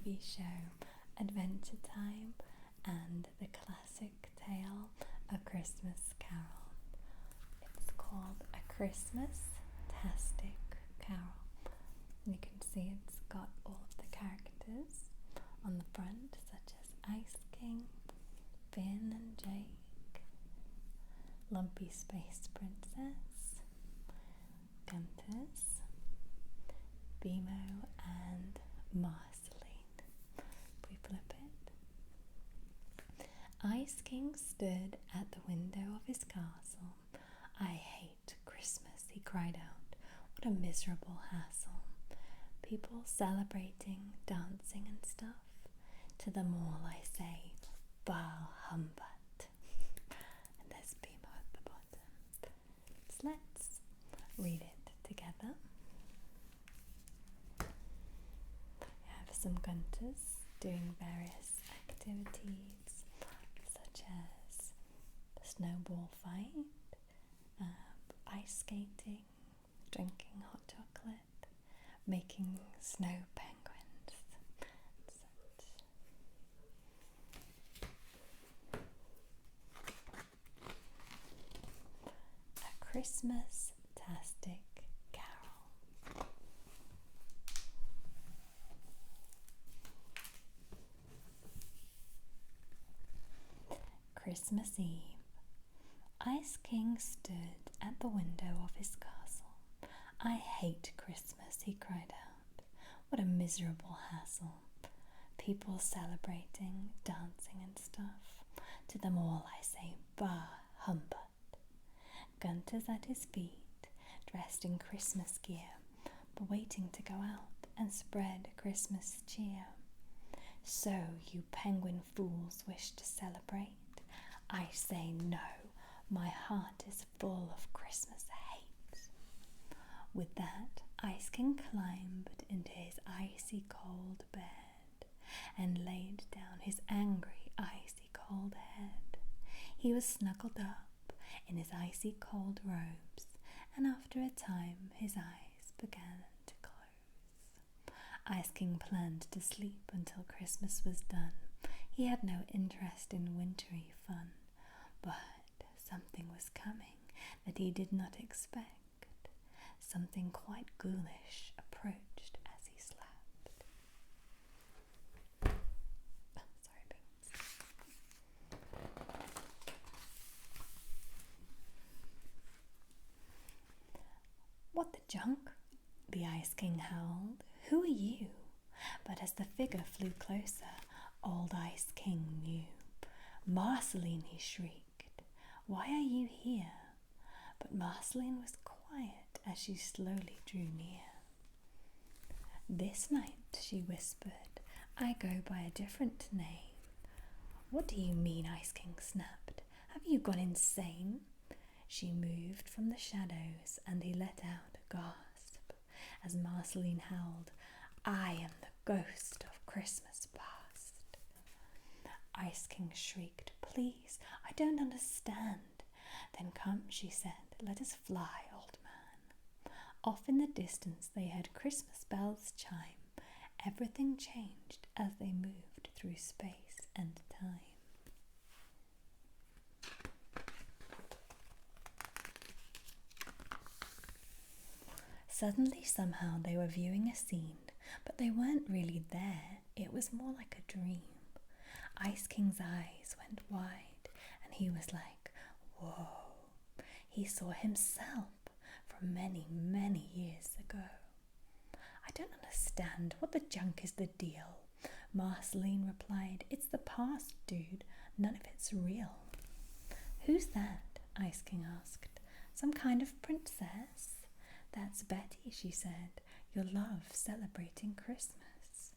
TV show Adventure Time and the classic tale A Christmas Carol. It's called A Christmas-tastic Carol. You can see it's got all of the characters on the front, such as Ice King, Finn and Jake, Lumpy Space Princess, Guntus, Bimo and Marceline. We flip it. Ice King stood at the window of his castle. "I hate Christmas," he cried out. "What a miserable hassle. People celebrating, dancing and stuff. To them all I say, bah humbug." And there's Bimo at the bottom. So let's read it together. We have some Gunters doing various activities such as the snowball fight, ice skating, drinking hot chocolate, making snow penguins and such. A Christmas-tastic Carol. Christmas Eve. Ice King stood at the window of his castle. "I hate Christmas," he cried out. "What a miserable hassle. People celebrating, dancing and stuff. To them all I say, bah humbug." Gunter's at his feet, dressed in Christmas gear, but waiting to go out and spread Christmas cheer. "So you penguin fools wish to celebrate? I say no, my heart is full of Christmas hate." With that, Ice King climbed into his icy cold bed and laid down his angry, icy cold head. He was snuggled up in his icy cold robes, and after a time his eyes began to close. Ice King planned to sleep until Christmas was done. He had no interest in wintry fun, but something was coming that he did not expect. Something quite ghoulish approached as he slept. Sorry, Boots. "What the junk?" the Ice King howled. "Who are you?" But as the figure flew closer, old Ice King knew. "Marceline," he shrieked, "why are you here?" But Marceline was quiet as she slowly drew near. "This night," she whispered, "I go by a different name." "What do you mean?" Ice King snapped. "Have you gone insane?" She moved from the shadows and he let out a gasp as Marceline howled, "I am the ghost of Christmas past." Ice King shrieked, "Please, I don't understand." "Then come," she said, "let us fly, old man." Off in the distance they heard Christmas bells chime. Everything changed as they moved through space and time. Suddenly, somehow, they were viewing a scene, but they weren't really there. It was more like a dream. Ice King's eyes went wide, and he was like, whoa. He saw himself from many, many years ago. "I don't understand. What the junk is the deal?" Marceline replied. "It's the past, dude. None of it's real." "Who's that?" Ice King asked. "Some kind of princess?" "That's Betty," she said. "Your love celebrating Christmas."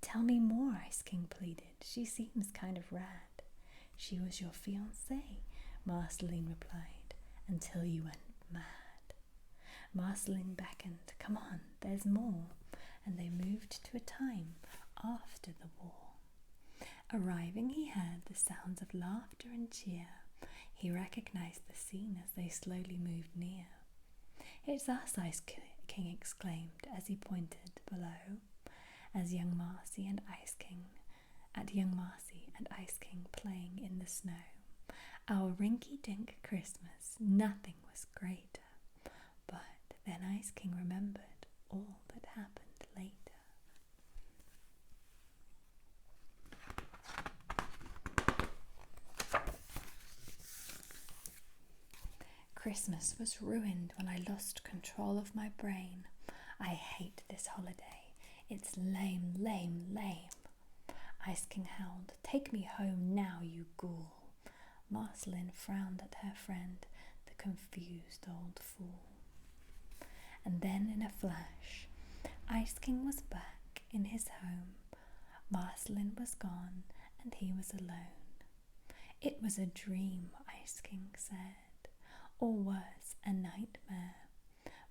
"Tell me more," Ice King pleaded. "She seems kind of rad." "She was your fiancée," Marceline replied, "until you went mad." Marceline beckoned. "Come on, there's more." And they moved to a time after the war. Arriving, he heard the sounds of laughter and cheer. He recognized the scene as they slowly moved near. "It's us," Ice King exclaimed as he pointed below. as young Marcy and Ice King playing in the snow. Our rinky-dink Christmas, nothing was greater. But then Ice King remembered all that happened later. Christmas was ruined when I lost control of my brain. I hate this holiday. It's lame, lame, lame. Ice King howled, "Take me home now, you ghoul." Marceline frowned at her friend, the confused old fool. And then in a flash, Ice King was back in his home. Marceline was gone and he was alone. "It was a dream," Ice King said, "or worse, a nightmare."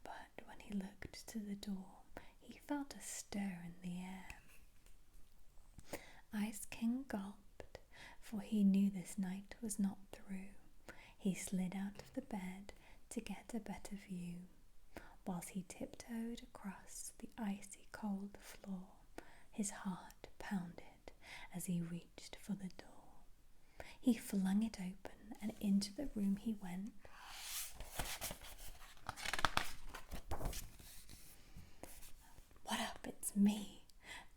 But when he looked to the door, he felt a stir in the air. Ice King gulped, for he knew this night was not through. He slid out of the bed to get a better view, whilst he tiptoed across the icy cold floor. His heart pounded as he reached for the door. He flung it open and into the room he went. "What up? It's me,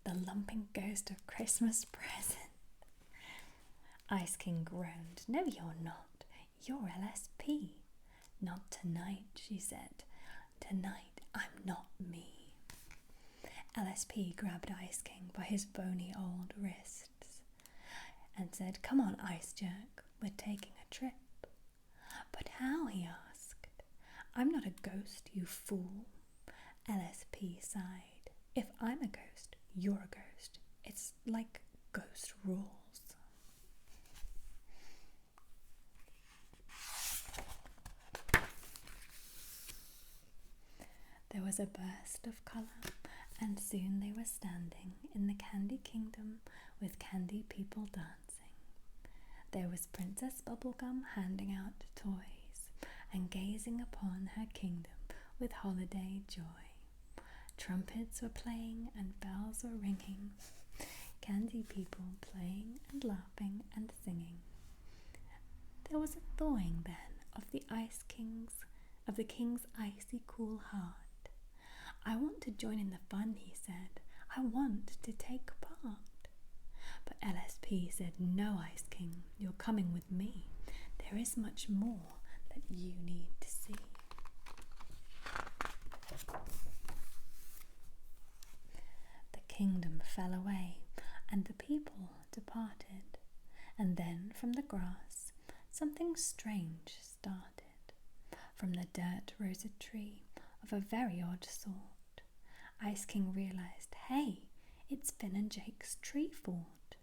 the lumping ghost of Christmas present." Ice King groaned. "No, you're not. You're LSP." "Not tonight," she said. "Tonight I'm not me." LSP grabbed Ice King by his bony old wrists and said, "Come on, Ice Jerk, we're taking a trip." "But how?" he asked. "I'm not a ghost, you fool." LSP sighed. "If I'm a ghost, you're a ghost. It's like ghost rules." There was a burst of colour, and soon they were standing in the Candy Kingdom with candy people dancing. There was Princess Bubblegum handing out toys and gazing upon her kingdom with holiday joy. Trumpets were playing and bells were ringing, candy people playing and laughing and singing. There was a thawing then of the king's icy cool heart. "I want to join in the fun," he said. "I want to take part." But LSP said, "No, Ice King, you're coming with me. There is much more that you need to see." The kingdom fell away and the people departed. And then from the grass something strange started. From the dirt rose a tree of a very odd sort. Ice King realized, "Hey, it's Finn and Jake's tree fort."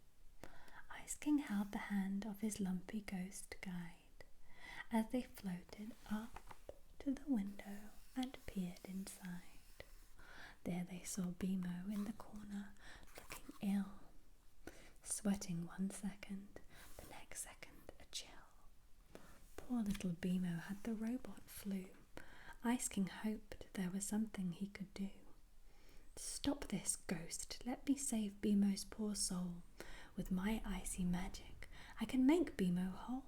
Ice King held the hand of his lumpy ghost guide as they floated up to the window and peered inside. There they saw Beemo in the corner, looking ill, sweating one second, the next second a chill. Poor little Beemo had the robot flu. Ice King hoped there was something he could do. "Stop this, ghost. Let me save Beemo's poor soul. With my icy magic, I can make Beemo whole."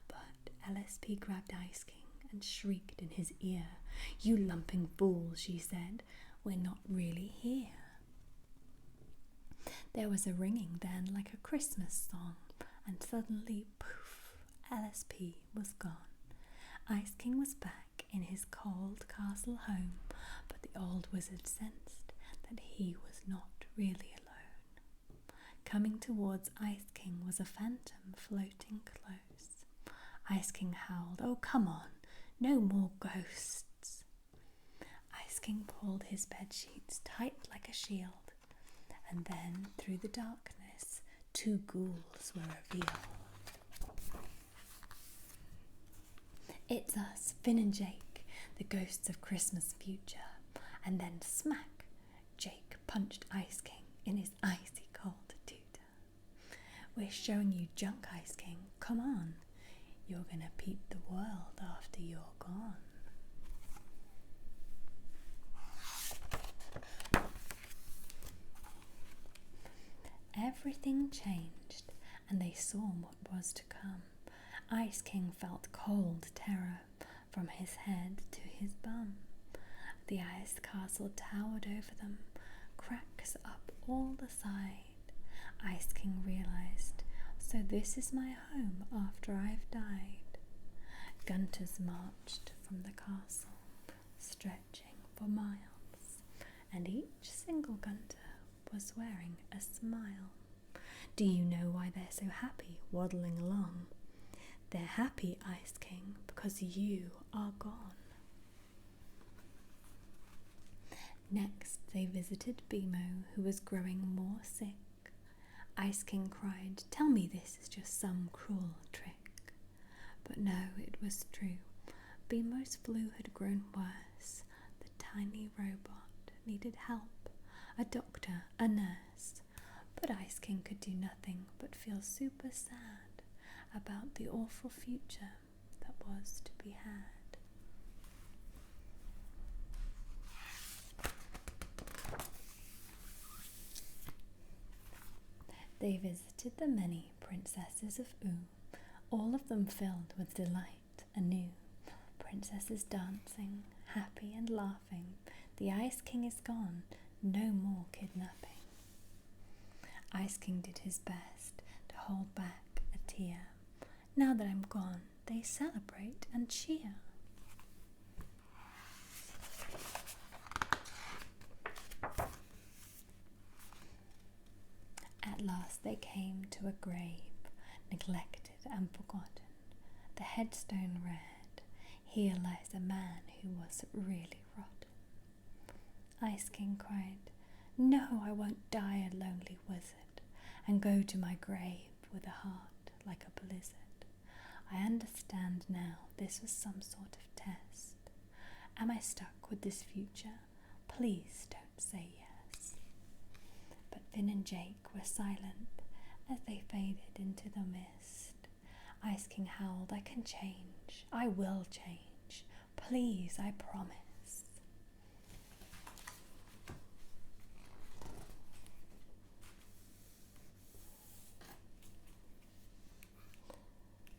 But LSP grabbed Ice King and shrieked in his ear. "You lumping fool," she said. "We're not really here." There was a ringing then like a Christmas song, and suddenly, poof, LSP was gone. Ice King was back in his cold castle home, but the old wizard sensed that he was not really alone. Coming towards Ice King was a phantom floating close. Ice King howled, "Oh, come on, no more ghosts." Ice King pulled his bed sheets tight like a shield, and then through the darkness 2 ghouls were revealed. "It's us, Finn and Jake, the ghosts of Christmas future." And then smack, Jake punched Ice King in his icy cold tutor. "We're showing you junk, Ice King. Come on. You're gonna peep the world after you're gone." Everything changed, and they saw what was to come. Ice King felt cold terror from his head to his bum. The ice castle towered over them, cracks up all the side. Ice King realized, so this is my home after I've died. Gunters marched from the castle, stretching for miles, and each single Gunter was wearing a smile. Do you know why they're so happy waddling along? They're happy, Ice King, because you are gone. Next, they visited Beemo, who was growing more sick. Ice King cried, "Tell me this is just some cruel trick." But no, it was true. Beemo's flu had grown worse. The tiny robot needed help, a doctor, a nurse. But Ice King could do nothing but feel super sad about the awful future that was to be had. They visited the many princesses of Oo, all of them filled with delight anew. Princesses dancing, happy and laughing. The Ice King is gone, no more kidnapping. Ice King did his best to hold back a tear. Now that I'm gone, they celebrate and cheer. At last they came to a grave, neglected and forgotten. The headstone read, "Here lies a man who was really rotten." Ice King cried, "No, I won't die a lonely wizard and go to my grave with a heart like a blizzard. I understand now this was some sort of test. Am I stuck with this future? Please don't say yes." But Finn and Jake were silent as they faded into the mist. Ice King howled, "I can change. I will change. Please, I promise."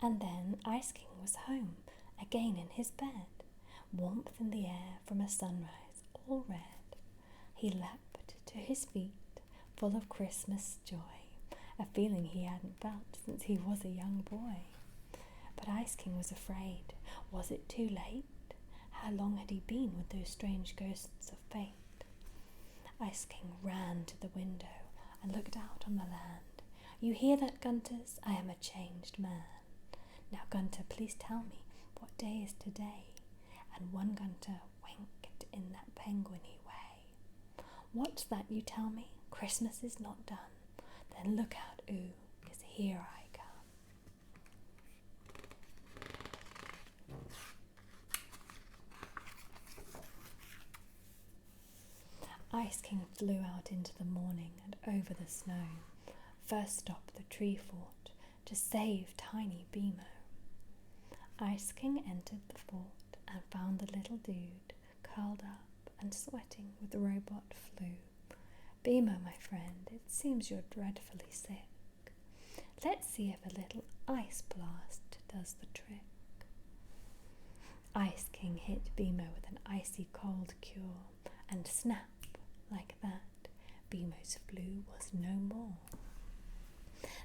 And then Ice King was home, again in his bed, warmth in the air from a sunrise, all red. He leapt to his feet, full of Christmas joy, a feeling he hadn't felt since he was a young boy. But Ice King was afraid. Was it too late? How long had he been with those strange ghosts of fate? Ice King ran to the window and looked out on the land. "You hear that, Gunters? I am a changed man. Now, Gunter, please tell me, what day is today?" And one Gunter winked in that penguin-y way. "What's that you tell me? Christmas is not done. Then look out, ooh, 'cause here I come." Ice King flew out into the morning and over the snow. First stopped the tree fort to save tiny Beemo. Ice King entered the fort and found the little dude curled up and sweating with the robot flu. "Beemo, my friend, it seems you're dreadfully sick. Let's see if a little ice blast does the trick." Ice King hit Beemo with an icy cold cure, and snap, like that, Beemo's flu was no more.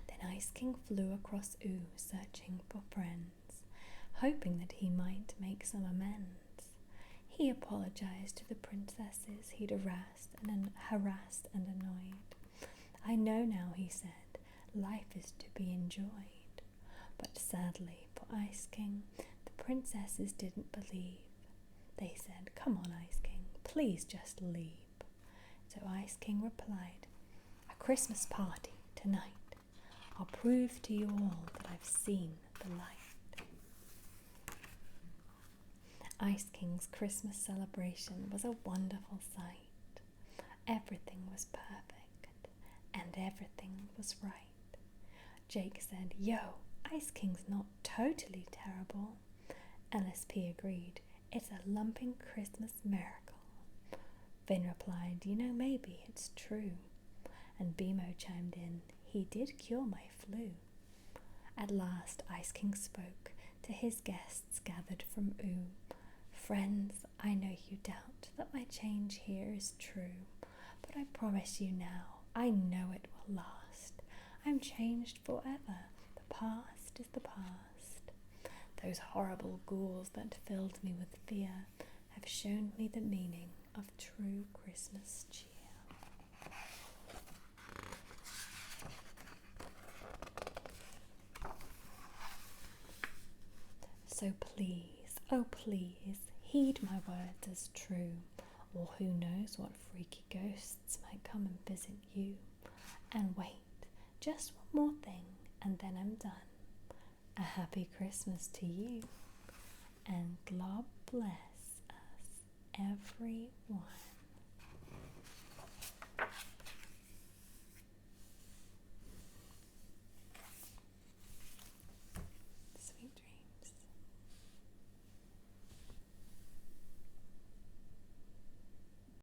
Then Ice King flew across Oo, searching for friends, hoping that he might make some amends. He apologized to the princesses he'd harassed and annoyed. "I know now," he said, "life is to be enjoyed." But sadly for Ice King, the princesses didn't believe. They said, "Come on, Ice King, please just leave." So Ice King replied, "A Christmas party tonight. I'll prove to you all that I've seen the light." Ice King's Christmas celebration was a wonderful sight. Everything was perfect, and everything was right. Jake said, "Yo, Ice King's not totally terrible." LSP agreed, "It's a lumping Christmas miracle." Finn replied, "Maybe it's true." And Beemo chimed in, he did cure my flu. At last Ice King spoke to his guests gathered from Oo. Friends, I know you doubt that my change here is true, but I promise you now, I know it will last. I'm changed forever, the past is the past. Those horrible ghouls that filled me with fear have shown me the meaning of true Christmas cheer. So please, oh please, heed my words as true, or who knows what freaky ghosts might come and visit you. And wait, just one more thing, and then I'm done. A happy Christmas to you, and God bless us, everyone.